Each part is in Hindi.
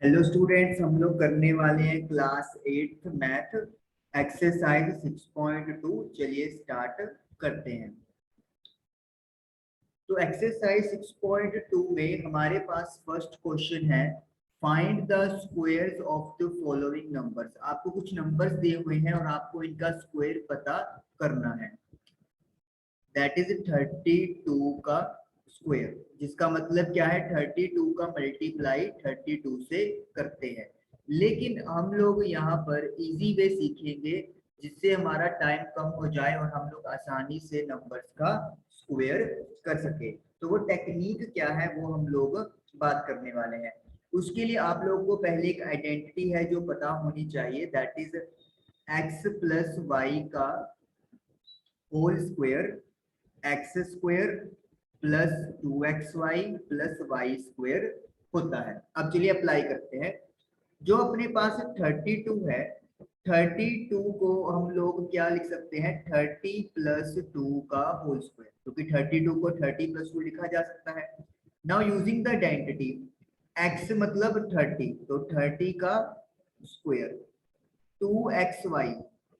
हेलो स्टूडेंट्स, हम लोग करने वाले हैं क्लास 8th मैथ एक्सरसाइज 6.2। चलिए स्टार्ट करते हैं। तो एक्सरसाइज 6.2 में हमारे पास फर्स्ट क्वेश्चन है, find the squares of the following numbers. आपको कुछ नंबर्स दिए हुए हैं और आपको इनका स्क्वायर पता करना है। दैट इज 32 का स्क्वायर, जिसका मतलब क्या है 32 का मल्टीप्लाई 32 से करते हैं। लेकिन हम लोग यहाँ पर इजी वे सीखेंगे जिससे हमारा टाइम कम हो जाए और हम लोग आसानी से नंबर्स का स्क्वायर कर सके। तो वो टेक्निक क्या है वो हम लोग बात करने वाले हैं। उसके लिए आप लोगों को पहले एक आइडेंटिटी है जो पता होनी चाहिए, that is x plus y का whole square, x square plus 2xy plus y square होता है। अब चलिए अप्लाई करते हैं। जो अपने पास 32 है, 32 को हम लोग क्या लिख सकते हैं, 30 प्लस 2 का होल स्क्वायर, क्योंकि 32 को 30 प्लस 2 लिखा जा सकता है। Now using the identity, x मतलब 30, तो 30 का स्क्वायर, 2xy,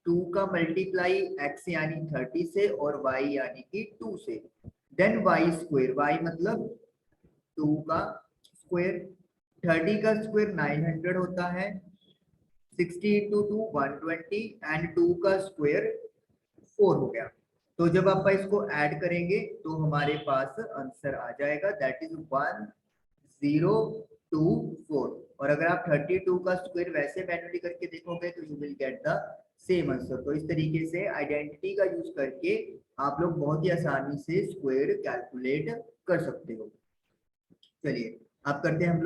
2 का मल्टीप्लाई x यानी 30 से और y यानी कि 2 से, देन y स्क्वायर, y मतलब 2 का स्क्वायर, 30 का स्क्वायर 900 होता है, 60 इंटू 2 120 एंड 2 का स्क्वायर 4 हो गया। तो जब आप इसको ऐड करेंगे तो हमारे पास आंसर आ जाएगा, दैट इज 1024। और अगर आप 32 का स्क्वायर वैसे मैन्युअली करके देखोगे तो you will get the same answer. तो इस तरीके से आइडेंटिटी का यूज करके आप लोग बहुत ही आसानी से स्क्वायर कैलकुलेट कर सकते हो। चलिए आप करते हैं हम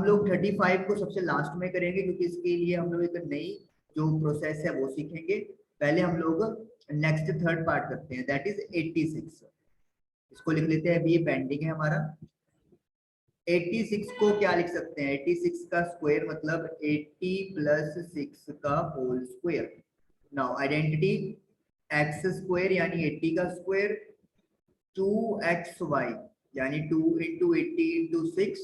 लोग 35 को सबसे लास्ट में करेंगे, क्योंकि इसके लिए हम लोग एक नई जो प्रोसेस है वो सीखेंगे। पहले हम लोग नेक्स्ट थर्ड पार्ट करते हैं, दैट इज 86। इसको लिख लेते हैं, अभी ये पेंडिंग है हमारा। 86 को क्या लिख सकते हैं, 86 का स्क्वायर मतलब 80 प्लस 6 का whole square. Now identity, X square यानी 80 का स्क्वायर, 2xy यानी 2 इंटू 80 इंटू 6,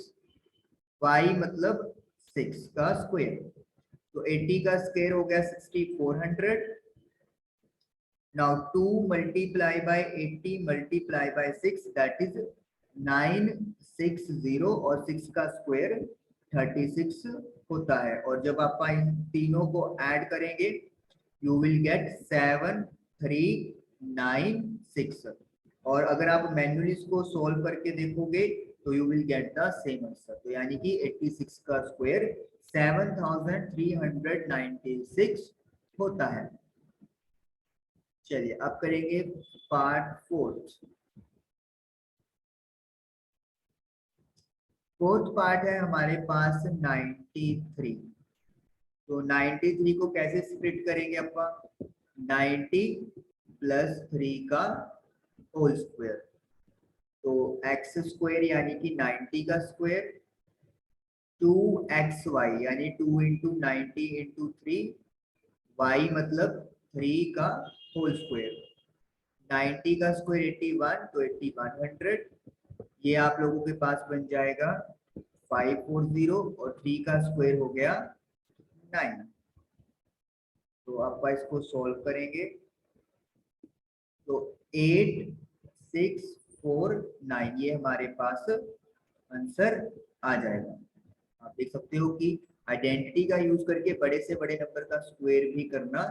y मतलब 6 का स्क्वायर। तो 80 का स्क्वायर हो गया 6400। Now 2 multiply by 80 multiply by 6, that is 960, और 6 का स्क्वायर 36 होता है। और जब आप इन तीनों को ऐड करेंगे यू विल गेट 7396। और अगर आप मैन्युअली इसको सोल्व करके देखोगे तो you will get the same answer. तो यानी कि 86 का स्क्वायर 7396 होता है। चलिए अब करेंगे पार्ट फोर्थ पार्ट है हमारे पास 93। तो 93 को कैसे स्प्लिट करेंगे अपन, 90 प्लस 3 का होल स्क्वायर। तो एक्स स्क्वायर यानी कि 90 का स्क्वायर, 2xy यानी 2 इंटू 90 इंटू 3, y मतलब 3 का होल स्क्वायर। 90 का स्क्वायर 81, तो 8100। ये आप लोगों के पास बन जाएगा 540, और 3 का स्क्वायर हो गया 9। तो आप इसको सॉल्व करेंगे तो 8649 ये हमारे पास आंसर आ जाएगा। आप देख सकते हो कि आइडेंटिटी का यूज करके बड़े से बड़े नंबर का स्क्वायर भी करना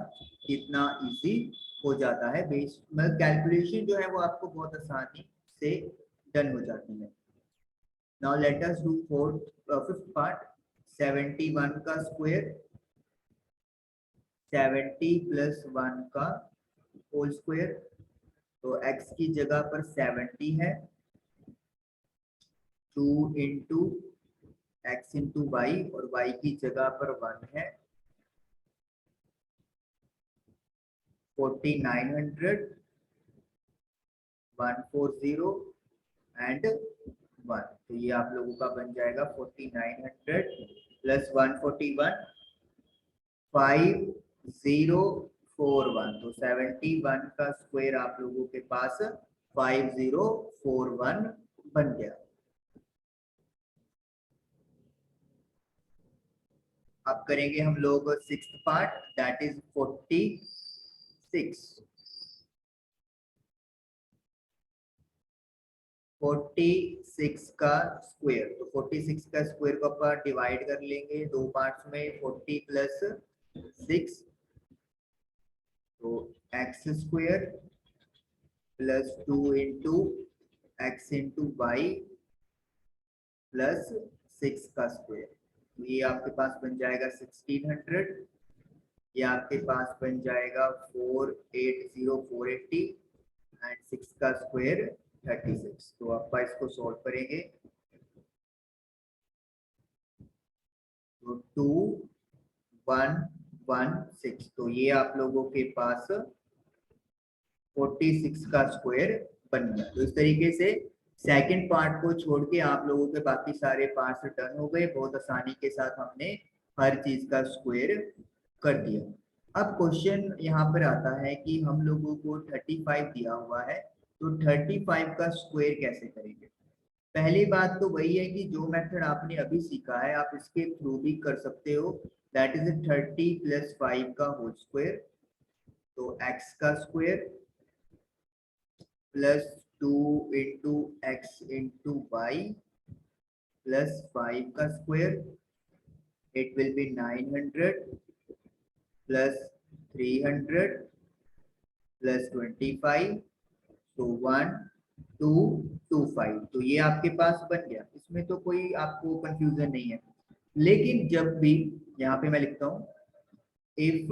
कितना इजी हो जाता है। बेस मतलब कैलकुलेशन जो है वो आपको बहुत आसानी से डन हो जाती है। Now let us do fifth part, 71 का स्क्वायर, 70 प्लस 1 का होल स्क्वायर। तो x की जगह पर 70 है, 2 इंटू एक्स इंटू वाई, और y की जगह पर 1 है, 4900, 140 एंड 1। तो ये आप लोगों का बन जाएगा 4900 प्लस 141, 5041। तो 71 का स्क्वायर आप लोगों के पास 5041 बन गया। अब करेंगे हम लोग सिक्स्थ पार्ट, दैट इज 46। 46 का स्क्वायर, तो 46 का स्क्वायर को अपन डिवाइड कर लेंगे दो पार्ट्स में, 40 प्लस 6, तो X square plus 2 into X into Y plus 6 का स्क्वायर। तो ये आपके पास बन जाएगा 1600, ये आपके पास बन जाएगा 480 एंड 6 का स्क्वायर 36। तो आप इसको सॉल्व करेंगे तो 2116, तो ये आप लोगों के पास 46 का स्क्वायर बन गया। तो इस तरीके से सेकंड पार्ट को छोड़ के आप लोगों के बाकी सारे पार्ट्स डन हो गए। बहुत आसानी के साथ हमने हर चीज का स्क्वायर कर दिया। अब क्वेश्चन यहाँ पर आता है कि हम लोगों को 35 दिया हुआ है, तो 35 का स्क्वायर कैसे करेंगे। पहली बात तो वही है कि जो मेथड आपने अभी सीखा है आप इसके थ्रू भी कर सकते हो, दैट इज 30 प्लस 5 का होल स्क्वायर, तो x का square plus 2 into X into Y plus 5 का square, it will be 900 plus 300 plus 25, तो 1225। तो ये आपके पास बन गया, इसमें तो कोई आपको कंफ्यूजन नहीं है। लेकिन जब भी यहाँ पे मैं लिखता हूँ इफ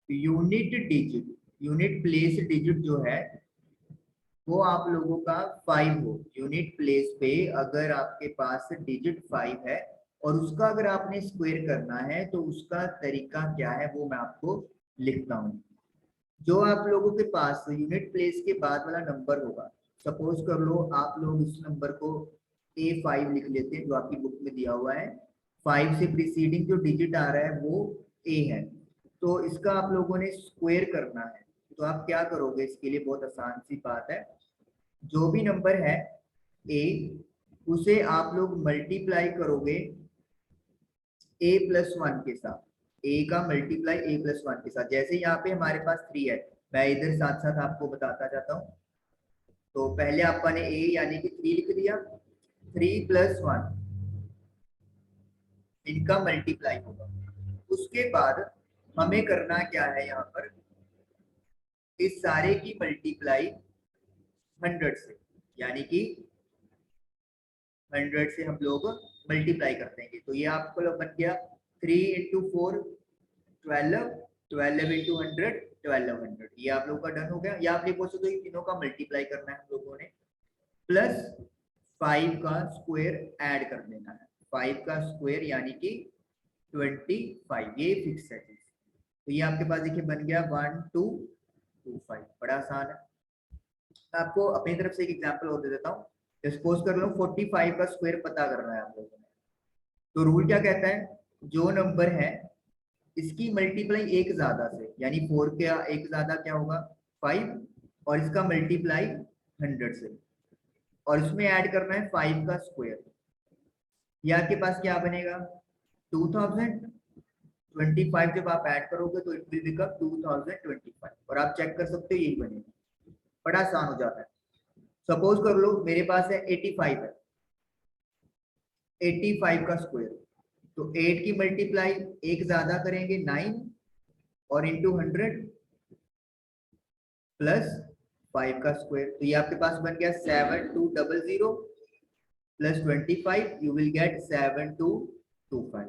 यूनिट प्लेस डिजिट जो है वो आप लोगों का 5 हो, यूनिट प्लेस पे अगर आपके पास डिजिट 5 है और उसका अगर आपने स्क्वायर करना है तो उसका तरीका क्या है वो मैं आपको लिखता हूँ। जो आप लोगों के पास यूनिट प्लेस के बाद वाला नंबर होगा, सपोज कर लो आप लोग इस नंबर को A5 लिख लेते हैं जो आपकी बुक में दिया हुआ है, 5 से प्रीसीडिंग जो डिजिट आ रहा है वो A है, तो इसका आप लोगों ने स्क्वायर करना है। तो आप क्या करोगे इसके लिए, बहुत आसान सी बात है, जो भी नंबर है A उसे आप लोग मल्टीप्लाई करोगे A+1 के साथ, A का मल्टीप्लाई A+1 के साथ। जैसे यहाँ पे हमारे पास 3 है, मैं इधर साथ साथ आपको बताता जाता हूँ। तो पहले आपने A यानी कि 3 लिख दिया, 3+1 इनका मल्टीप्लाई होगा। उसके बाद हमें करना क्या है, यहाँ पर इस सारे की मल्टीप्लाई 100 से, यानी कि 100 से हम लोग मल्टीप्लाई कर देंगे। तो ये आपको बन गया 3 इंटू 4 12, 12 इंटू 100 1200, ये आप लोगों का डन हो गया। या आप ये बोल सकते हो तीनों का मल्टीप्लाई करना है हम लोगों ने, प्लस 5 का स्क्वायर ऐड कर देना है, 5 का स्क्वायर यानी कि 25, ये फिक्स है। तो ये आपके पास देखिए बन गया 1225, बड़ा आसान है। आपको अपनी तरफ से एक एग्जांपल और दे देता हूँ। सपोज कर लो 45 का स्क्वायर पता करना है आप लोगों ने, तो रूल क्या कहता है, जो नंबर है इसकी मल्टीप्लाई एक ज्यादा से, यानी 4 के एक ज्यादा क्या होगा 5, और इसका मल्टीप्लाई 100 से, और इसमें ऐड करना है 5 का स्क्वायर। ये आपके पास क्या बनेगा 2025, जब आप ऐड करोगे तो इट विल बिकम 2025, और आप चेक कर सकते हो यही बनेगा, बड़ा आसान हो जाता है। सपोज कर लो मेरे पास है 85 है, 85 का स्क्वायर, तो 8 की मल्टीप्लाई एक ज्यादा करेंगे 9 और इंटू 100 प्लस 5 का स्क्वायर, तो ये आपके पास बन गया 7200 प्लस 25, यू विल गेट 7225।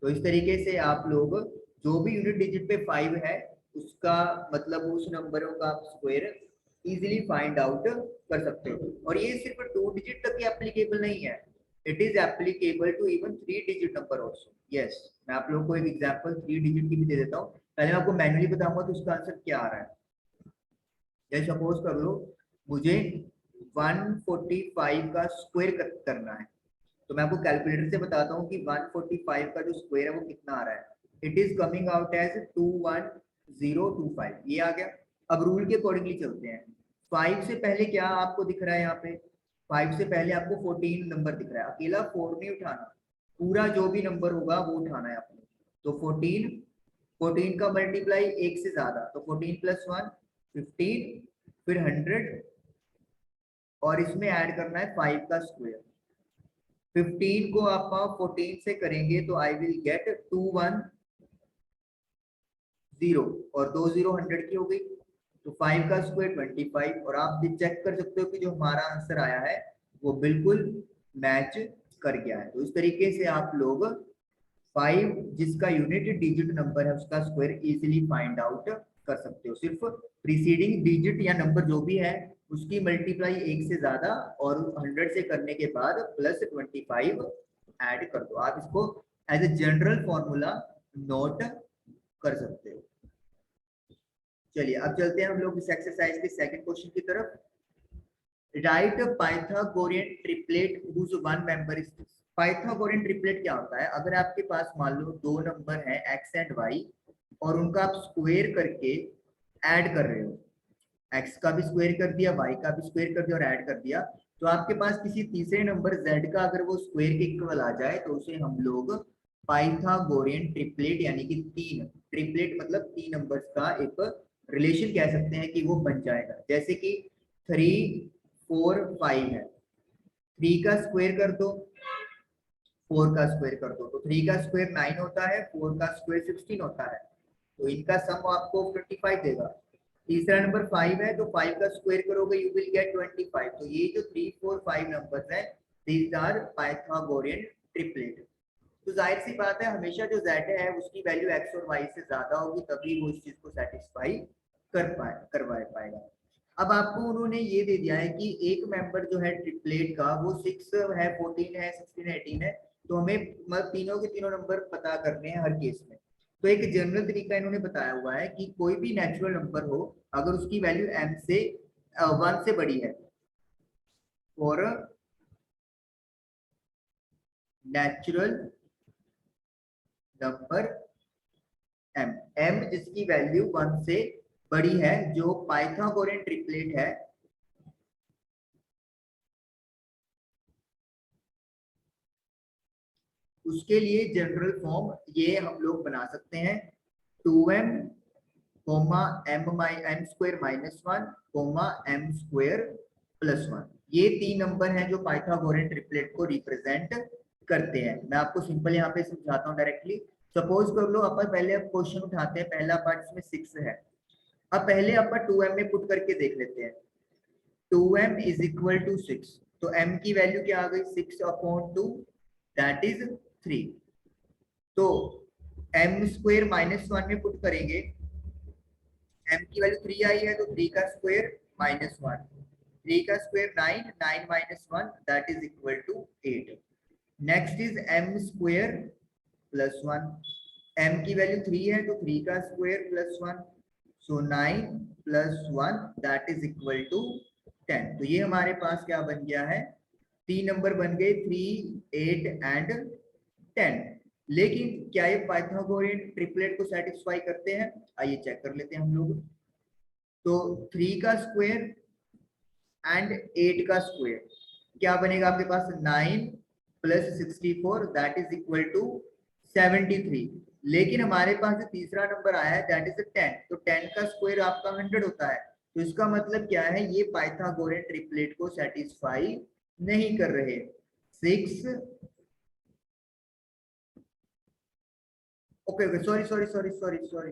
तो इस तरीके से आप लोग जो भी यूनिट डिजिट पे 5 है उसका मतलब उस नंबरों का आप स्क्वायर इजीली फाइंड आउट कर सकते हो। और ये सिर्फ 2 डिजिट तक ही एप्लीकेबल नहीं है, it is applicable to even 3 digit number also. Yes, मैं आप लोगों को एक एग्जांपल 3 डिजिट की भी दे देता हूँ। पहले मैं आपको मैन्युअली बताऊंगा तो उसका आंसर क्या आ रहा है। जैसे सपोज कर लो मुझे 145 का स्क्वायर करना है, तो मैं आपको कैलकुलेटर से बताता हूँ कि 145 का जो स्क्वायर है वो कितना आ रहा है। It is coming out as 21025, ये आ गया। अब रूल के अकॉर्डिंगली चलते हैं, 5 से पहले क्या आपको दिख रहा है, यहाँ पे 5 से पहले आपको 14 नंबर दिख रहा है, अकेला 4 नहीं उठाना, पूरा जो भी नंबर होगा वो उठाना है आपने। तो 14 का मल्टीप्लाई एक से ज्यादा, तो 14 + 1 15, फिर 100, और इसमें ऐड करना है 5 का स्क्वायर। 15 को आप 14 से करेंगे तो आई विल गेट 210, और 20 100 की हो गई, तो 5 का स्क्वायर 25, और आप भी चेक कर सकते हो कि जो हमारा आंसर आया है वो बिल्कुल मैच कर गया है। तो इस तरीके से आप लोग 5 जिसका यूनिट डिजिट नंबर है उसका स्क्वायर इजीली फाइंड आउट कर सकते हो। सिर्फ प्रीसीडिंग डिजिट या नंबर जो भी है उसकी मल्टीप्लाई एक से ज्यादा और 100 से करने के बाद +25 ऐड कर दो। आप इसको as a general formula note कर सकते हो। चलिए अब चलते हैं हम लोग इस एक्सरसाइज के सेकंड क्वेश्चन की तरफ। Right Pythagorean triplet whose one member is this. Pythagorean triplet क्या होता है? अगर आपके पास मान लो दो नंबर है x एंड y, और उनका आप स्क्वायर करके ऐड कर रहे हो, x का भी स्क्वायर कर दिया, y का भी स्क्वायर कर दिया और ऐड कर दिया, तो आपके पास किसी तीसरे नंबर z का अगर वो स्क्वायर के इक्वल आ जाए तो उसे हम लोग पाइथागोरियन ट्रिपलेट यानी कि तीन, ट्रिपलेट मतलब तीन नंबर्स का एक रिलेशन कह सकते हैं कि वो बन जाएगा। जैसे कि 3 4 5 है, 3 का स्क्वायर कर दो, 4 का स्क्वायर कर दो, तो 3 का स्क्वायर 9 होता है, 4 का स्क्वायर 16 होता है, तो इनका सम आपको 25 देगा। तीसरा नंबर 5 है, तो 5 का स्क्वायर करोगे यू विल गेट 25। तो ये जो 3 4 5 नंबर्स हैं दीज आर पाइथागोरियन ट्रिपलेट। तो जाहिर सी बात है हमेशा जो z है उसकी वैल्यू x और y से ज्यादा होगी, तभी वो इस चीज को सेटिस्फाई करवा पाएगा। अब आपको उन्होंने ये दे दिया है कि एक मेंबर जो है ट्रिपलेट का वो 6 है, 14 है, 16 है, 18 है, तो हमें मतलब तीनों के तीनों नंबर पता करने हैं हर केस में। तो एक जनरल तरीका इन्होंने बताया हुआ है कि कोई भी नेचुरल नंबर हो अगर उसकी वैल्यू m से 1 से बड़ी है, और नेचुरल नंबर m जिसकी वैल्यू 1 से बड़ी है, जो पाइथागोरियन ट्रिपलेट है, उसके लिए जनरल फॉर्म ये हम लोग बना सकते हैं 2m m square -1 m square +1। ये तीन नंबर हैं जो पाइथागोरियन ट्रिपलेट को रिप्रेजेंट करते हैं। मैं आपको सिंपल यहाँ पे समझाता हूँ डायरेक्टली। सपोज कर लो अपन पहले क्वेश्चन उठाते हैं, पहला पार्ट इसमें 6 है। अब पहले अपन 2m में पुट करके देख लेते हैं। 2m = 6, तो m की वैल्यू क्या आ गई? 6/2 दैट इज 3। तो m स्क्वायर -1 में पुट करेंगे, m की वैल्यू 3 आई है, तो 3 का स्क्वायर -1, 3 का square 9, 9 -1 that is = 8। Next is m square +1, m की वैल्यू 3 है, तो 3 का स्क्वायर +1, सो 9 + 1 दैट इज = 10। तो ये हमारे पास क्या बन गया है? तीन नंबर बन गए 3 8 एंड 10। लेकिन क्या ये पाइथागोरियन ट्रिपलेट को सेटिस्फाई करते हैं? आइए चेक कर लेते हैं हम लोग। तो 3 का स्क्वायर एंड 8 का स्क्वायर क्या बनेगा आपके पास? 9 + 64 दैट इज = 73। लेकिन हमारे पास जो तीसरा नंबर आया है दैट इज 10, तो 10 का स्क्वायर आपका 100 होता है। तो इसका मतलब क्या है? ये पाइथागोरियन ट्रिपलेट को सेटिस्फाई नहीं कर रहे। 6 okay okay sorry sorry sorry sorry sorry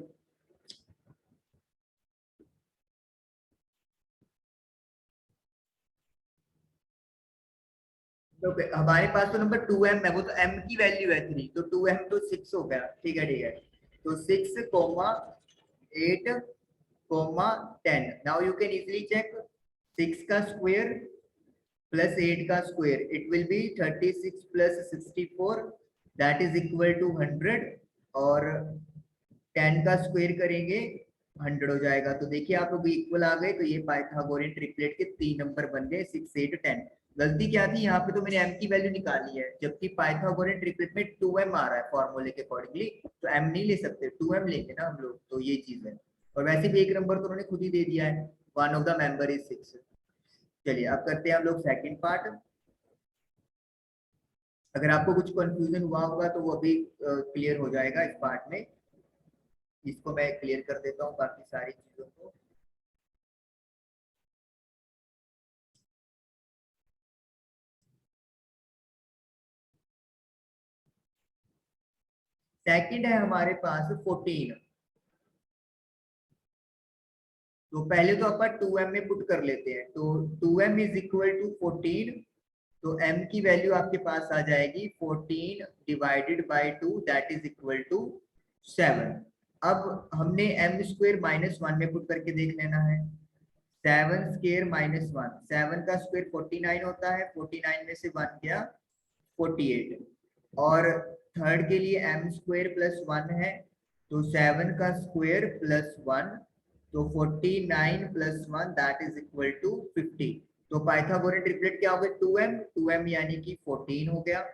okay, हमारे पास तो नंबर 2m है, वो तो m की वैल्यू है 3, तो 2m तो 6 हो गया। ठीक है ठीक है, तो 6 8 10। Now you can easily check 6 का स्क्वायर +8 का square, it will be 36 + 64 that is = 100, और 10 का स्क्वायर करेंगे 100 हो जाएगा। तो देखिए आप लोग इक्वल आ गए, तो ये पाइथागोरियन ट्रिपलेट के तीन नंबर बन गए 6 8 10। गलती क्या थी यहाँ पे? तो मैंने m की वैल्यू निकाली है, जबकि पाइथागोरियन ट्रिपलेट में 2m आ रहा है फॉर्मूले के अकॉर्डिंगली, तो m नहीं ले सकते, 2m लेंगे ना हम लोग, तो ये चीज है। और वैसे भी एक नंबर तो उन्होंने खुद ही दे दिया है, one of the member is 6। चलिए अब करते हैं हम लोग सेकंड पार्ट। अगर आपको कुछ कंफ्यूजन हुआ होगा तो वो अभी क्लियर हो जाएगा इस पार्ट में। इसको मैं क्लियर कर देता हूँ बाकी सारी चीजों को। सेकंड है हमारे पास 14। तो पहले तो अपन 2m में पुट कर लेते हैं, तो 2m इज इक्वल टू 14। तो m की वैल्यू आपके पास आ जाएगी 14 divided by 2 that is equal to 7। अब हमने m स्क्वेयर माइनस 1 में पुट करके देख लेना है। 7 स्क्वेयर माइनस 1, 7 का स्क्वेयर 49 होता है, 49 में से 1 गया 48। और थर्ड के लिए m स्क्वेयर प्लस 1 है, तो 7 का स्क्वेयर प्लस 1, तो 49 plus 1 that is equal to 50। तो पाइथागोरन ट्रिपलेट क्या हो गया 2m, 2m यानी कि 14 हो गया।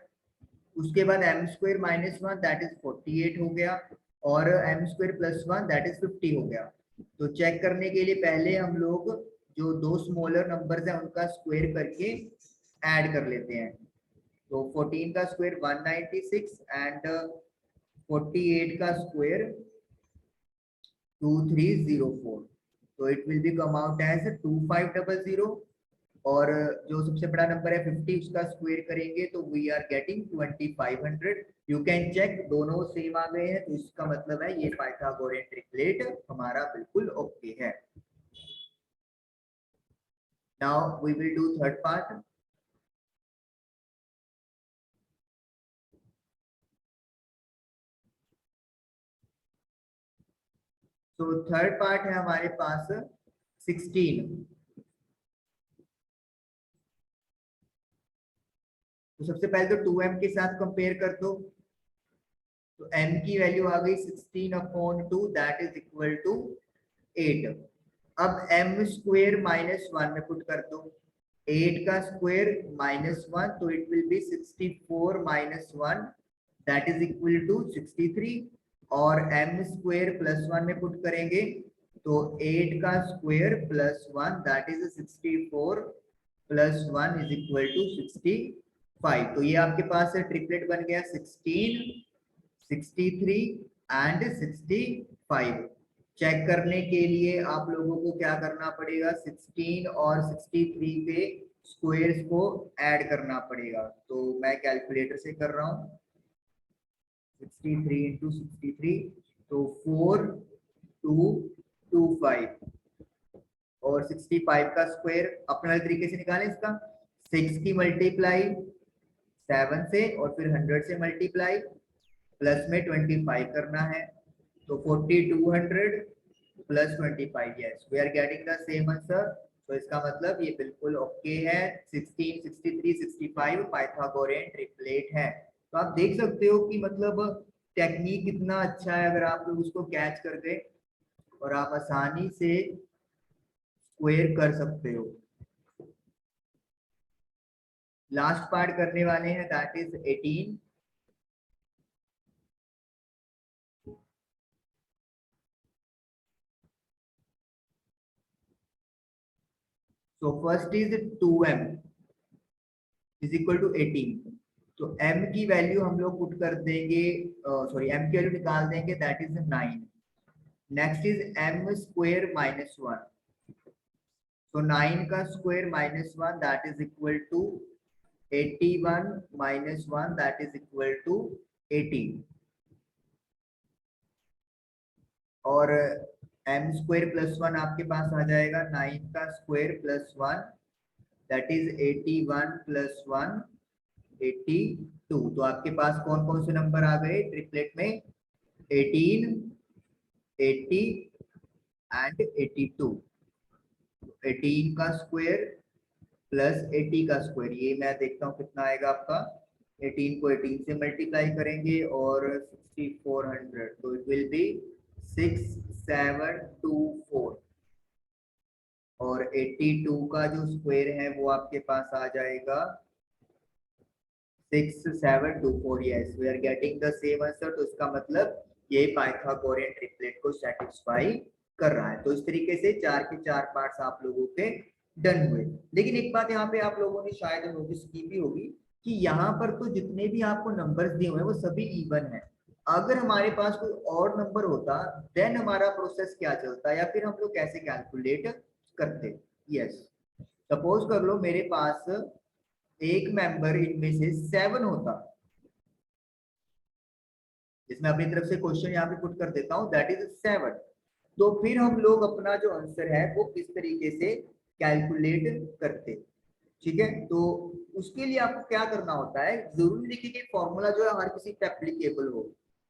उसके बाद m square minus 1 that is 48 हो गया, और m square plus 1 that is 50 हो गया। तो चेक करने के लिए पहले हम लोग जो दो स्मॉलर नंबर्स हैं उनका स्क्वायर करके ऐड कर लेते हैं। तो 14 का स्क्वायर 196 एंड 48 का स्क्वायर 2304। तो it will be come out as 2500। और जो सबसे बड़ा नंबर है 50 उसका स्क्वायर करेंगे तो we are getting 2500। You can check दोनों सेम आ गए हैं, तो इसका मतलब है ये पाइथागोरन ट्रिपलेट हमारा बिल्कुल ओके है। Now we will do third part. तो थर्ड पार्ट है हमारे पास 16। तो सबसे पहले तो 2m के साथ कंपेयर कर दो। तो m की वैल्यू आ गई 16/2 दैट इज इक्वल टू 8। अब m स्क्वेयर माइनस 1 में पुट कर दो। 8 का स्क्वेयर माइनस 1, तो it will be 64 minus 1 that is equal to 63। और m स्क्वेयर प्लस 1 में पुट करेंगे तो 8 का square plus 1 that is 64 plus 1 is equal to 65। तो ये आपके पास ट्रिपलेट बन गया 16, 63 एंड 65। चेक करने के लिए आप लोगों को क्या करना पड़ेगा, 16 और 63 के स्क्वायर्स को ऐड करना पड़ेगा। तो मैं कैलकुलेटर से कर रहा हूँ। 63 इंटू 63, तो 4225। और 65 का स्क्वायर अपने वाले तरीके से निकालें इसका। 6 की मल्टीप्लाई 7 से और फिर 100 से मल्टीप्लाई प्लस में 25 करना है, तो 4200 plus 25। Yes we are getting the same answer. तो इसका मतलब ये बिल्कुल ओके है। 16, 63, 65 पाइथागोरन ट्रिपलेट है। तो आप देख सकते हो कि मतलब टेक्निक कितना अच्छा है अगर आप लोग उसको कैच कर गए और आप आसानी से स्क्वायर कर सकते हो। लास्ट पार्ट करने वाले हैं that is 18। So first is 2m is equal to 18। तो m की वैल्यू हम लोग पुट कर देंगे, सॉरी m की वैल्यू निकाल देंगे that is 9। Next is m square minus 1। तो 9 का square minus 1 that is equal to 81 minus 1 that is equal to 18। और m स्क्वायर प्लस 1 आपके पास आ जाएगा 9 का square plus 1 that is 81 plus 1 82। तो आपके पास कौन कौन से नंबर आ गए ट्रिपलेट में, 18, 80 एंड 82। 18 का स्क्वायर प्लस 80 का स्क्वायर, ये मैं देखता हूँ कितना आएगा आपका। 18 को 18 से मल्टीप्लाई करेंगे और 6400, तो इट विल बी 6724। और 82 का जो स्क्वायर है वो आपके पास आ जाएगा 6724। Yes we are getting the same answer. तो इसका मतलब ये पाइथागोरन ट्रिपलेट को सेटिस्फाई कर रहा है। तो इस तरीके से 4 के 4 पार्ट्स आप लोगों के डन हुए। लेकिन एक बात यहाँ पे आप लोगों ने शायद नोटिस की भी होगी कि यहाँ पर तो जितने भी आपको नंबर्स दिए हुए हैं वो सभी इवन है। अगर हमारे पास कोई और नंबर होता देन हमारा प्रोसेस क्या चलता या फिर हम लोग कैसे कैलकुलेट करते। यस, सपोज कर लो मेरे पास एक मेंबर इनमें से 7 होता, इसमें अपनी तरफ से क्वेश्चन यहाँ पे पुट कर देता हूँ, दैट इज 7। तो फिर हम लोग अपना जो आंसर है वो किस तरीके से कैलकुलेट करते। ठीक है, तो उसके लिए आपको क्या करना होता है, जरूरी देखिए कि फॉर्मूला जो है हर किसी पे एप्लीकेबल हो।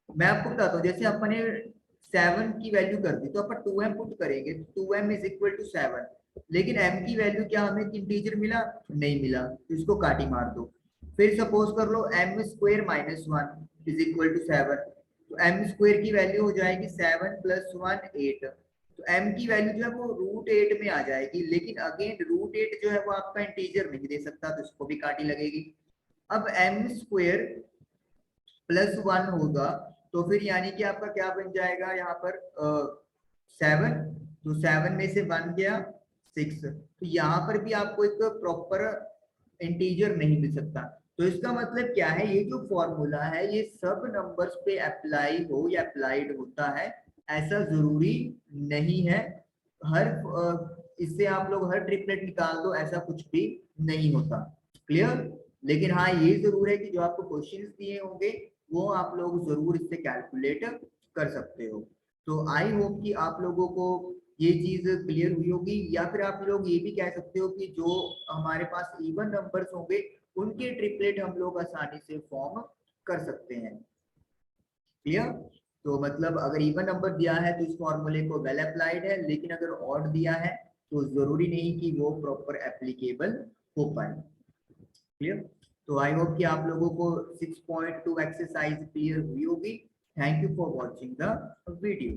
मैं आपको बताता हूँ, जैसे अपने 7 की वैल्यू कर दी तो अपन 2m पुट करेंगे, 2m इज इक्वल टू 7। लेकिन m की वैल्यू क्या हमें इंटीजर मिला, नहीं मिला, तो इसको काटी मार दो। फिर सपोज कर लो m square minus 1 is equal to 7, तो m स्क्वायर की वैल्यू हो जाएगी 7 प्लस 1 8। तो m की वैल्यू जो है वो √8 में आ जाएगी, लेकिन अगेन √8 जो है वो आपका इंटीजर नहीं दे सकता, तो इसको भी काटी लगेगी। अब m स्क्वायर प्लस 1 होगा, तो फिर यानी कि आपका क्या बन जाएगा यहाँ पर 7, तो 7 में से 1 गया 6, तो यहाँ पर भी आपको एक प्रॉपर इंटीजर नहीं मिल सकता। तो इसका मतलब क्या है, ये जो फॉर्मूला है ये सब नंबर्स पे अप्लाई हो या अप्लाइड होता है, ऐसा जरूरी नहीं है। हर इससे आप लोग हर ट्रिपलेट निकाल दो, ऐसा कुछ भी नहीं होता। क्लियर? लेकिन हाँ ये जरूर है कि जो आपको क्वेश्चंस दिए होंगे वो आप लोग जरूर इससे कैलकुलेट कर सकते हो। तो आई होप कि आप लोगों को ये चीज क्लियर हुई होगी, या फिर आप लोग ये भी कह सकते हो कि जो हमारे पास इवन नंबर्स होंगे उनके ट्रिपलेट हम लोग आसानी से फॉर्म कर सकते हैं। क्लियर? तो मतलब अगर इवन नंबर दिया है तो इस फॉर्मूले को वेल अप्लाइड है, लेकिन अगर ऑड दिया है तो जरूरी नहीं कि वो प्रॉपर एप्लीकेबल हो पाए। क्लियर? तो आई होप कि आप लोगों को 6.2 एक्सरसाइज क्लियर हुई होगी। Thank you for watching the video.